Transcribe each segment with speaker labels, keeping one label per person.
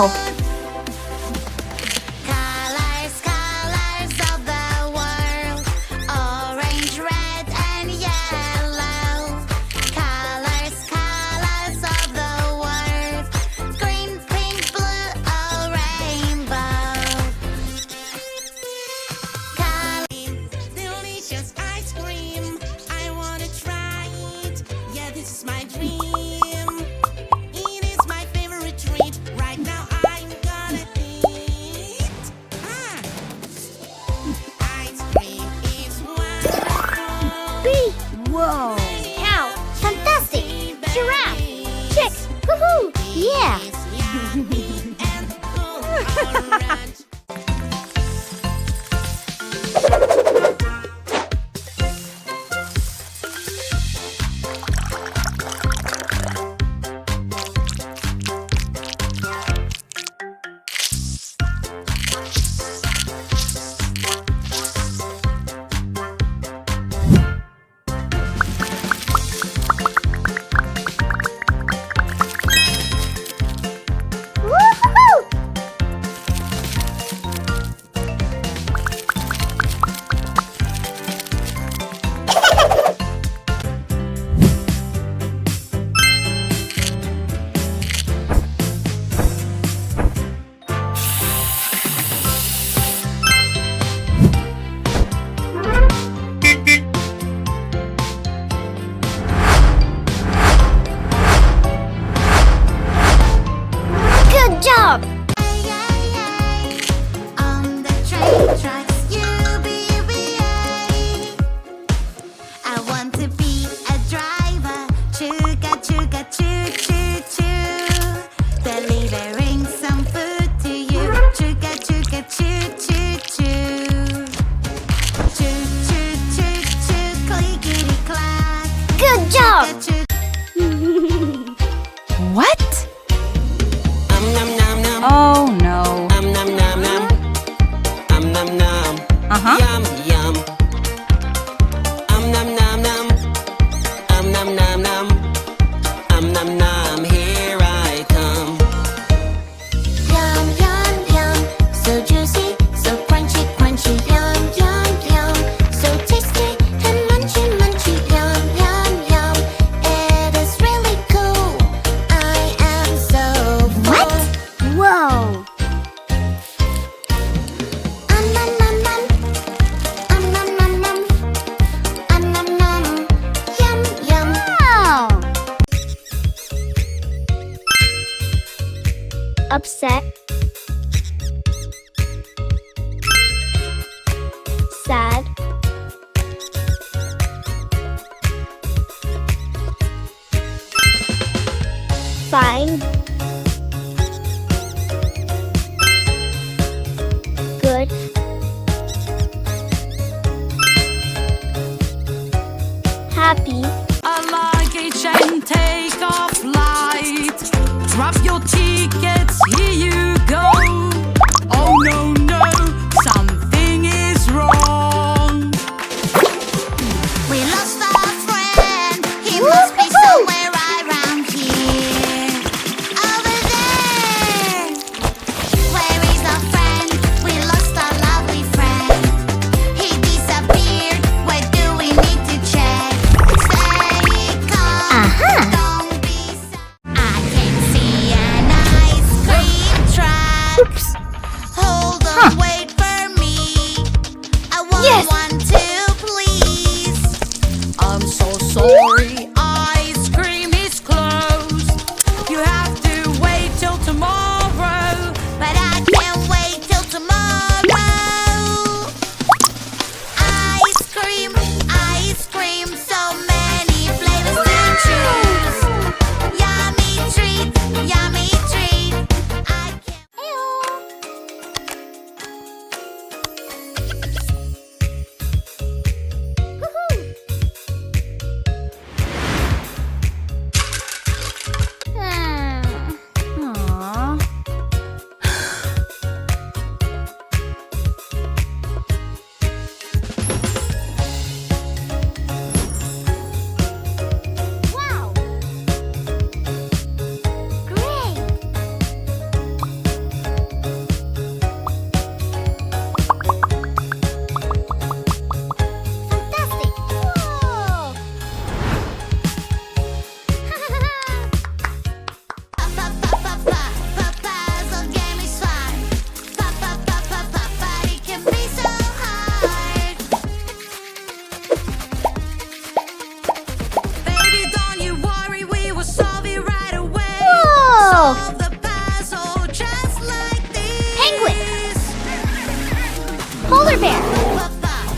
Speaker 1: Wow!
Speaker 2: Colors, colors of the world. Orange, red, and yellow. Colors, colors of the world. Green, pink, blue, oh rainbow. Delicious ice cream. I wanna try it. Yeah, this is my dream. It is my favorite treat. Right now I'm gonna eat. Ice cream is wonderful.
Speaker 1: Whoa!
Speaker 3: Cow, fantastic! Giraffe, chicks, woohoo! Yeah!
Speaker 2: It's yummy and full orange.
Speaker 3: Woohoo! Good job!
Speaker 2: On the train tracks, UBVA. I want to be a driver. Chuga, chuga, choo, choo, choo. Delivering some food to you. Chuga, chuga, choo, choo, choo. Choo, choo, choo, choo. Clickety clack.
Speaker 3: Good job!
Speaker 2: Choo.
Speaker 1: What?
Speaker 2: Nom nom nom.
Speaker 1: Oh no.
Speaker 2: Nom nom nom nom. Nom nom.
Speaker 1: Uh-huh.
Speaker 2: Yum yum. Nom nom nom. Nom nom nom. Nom nom. Here I come. Yum yum yum. So juicy, so crunchy crunchy. Yum yum yum. So tasty and munchy munchy. Yum yum yum. It is really cool. I am so
Speaker 3: What?
Speaker 2: full.
Speaker 3: Whoa!
Speaker 2: Nom nom nom. Nom nom nom. Nom nom. Yum yum.
Speaker 3: Wow! Upset. Sad. Fine. Good. Happy.
Speaker 4: A luggage and take off flight. Drop your tickets, here you go. Oh no, no, something is wrong.
Speaker 2: We lost our friend. He must be somewhere around here.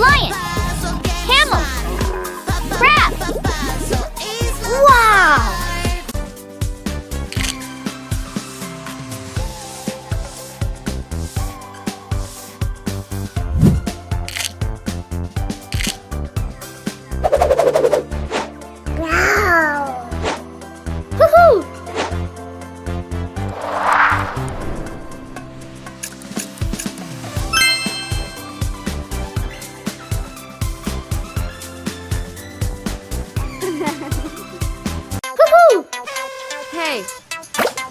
Speaker 3: Lion. Camel. Crab. Wow! Wow! Woohoo! Woohoo!
Speaker 1: Hey,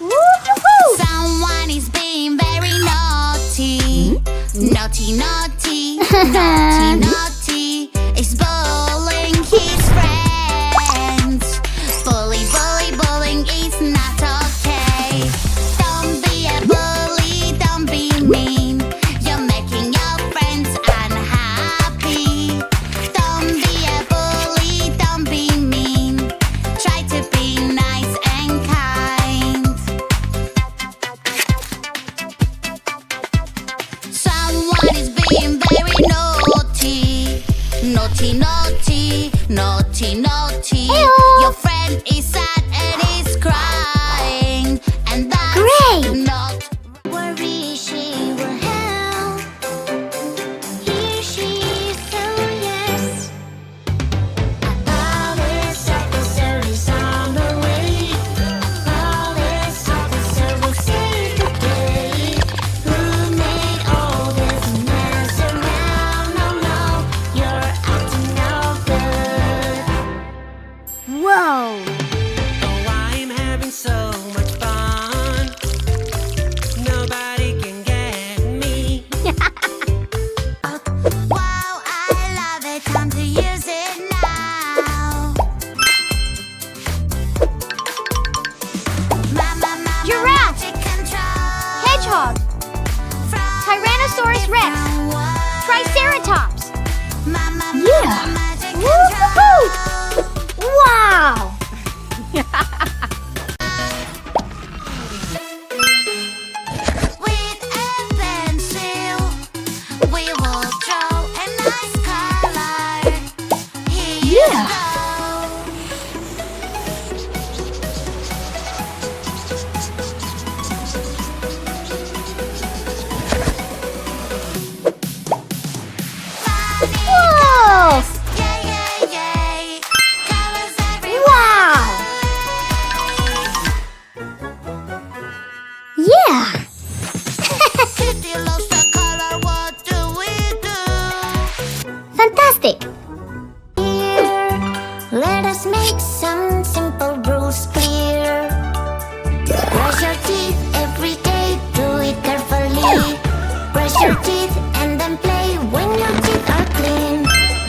Speaker 3: Woohoo!
Speaker 2: Someone is being very naughty. Naughty, naughty, naughty, naughty. Is bullying his friends. Bully, bully, bullying is not okay. Don't be a bully, don't be mean. You're making your friends unhappy. Don't be a bully, don't be mean. Try to be nice and kind. Someone is being very naughty. Naughty, naughty, naughty, naughty.
Speaker 3: Ew.
Speaker 2: Your friend is sad and is crying, and that's
Speaker 3: Great.
Speaker 2: not worry. She will help. Here she is, oh yes. Police officer is on the way. Police officer will save the day. Who made all this mess around? No, no, you're acting no good.
Speaker 3: Whoa!
Speaker 5: Oh, I'm having so much fun. Nobody can get me.
Speaker 2: Wow, I love it. Time to use it now. Mama,
Speaker 3: Giraffe.
Speaker 2: magic control.
Speaker 3: Hedgehog.
Speaker 2: From
Speaker 3: Tyrannosaurus Rex.
Speaker 2: different worlds.
Speaker 3: Triceratops.
Speaker 2: Mama,
Speaker 3: Yeah.
Speaker 2: magic
Speaker 3: Woohoo!
Speaker 2: control.
Speaker 3: Wow!
Speaker 2: With a pencil, we will draw a nice color. Here you
Speaker 3: Yeah.
Speaker 2: go.
Speaker 3: Whoa!
Speaker 2: Yay, yay, yay. Colors everywhere.
Speaker 3: Wow! Yeah!
Speaker 2: Kitty loves the color. What do we do?
Speaker 3: Fantastic!
Speaker 2: Here, let us make some simple rules clear. Brush your teeth every day. Do it carefully. Brush your teeth and then play when your teeth are clean.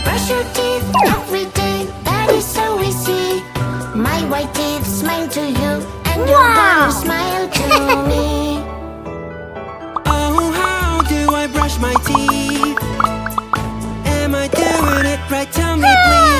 Speaker 2: Brush your teeth every day. That is so easy. My white teeth smile to you, and your
Speaker 3: Wow.
Speaker 2: gonna smile to me.
Speaker 5: Oh, how do I brush my teeth? Am I doing it right? Tell me, please.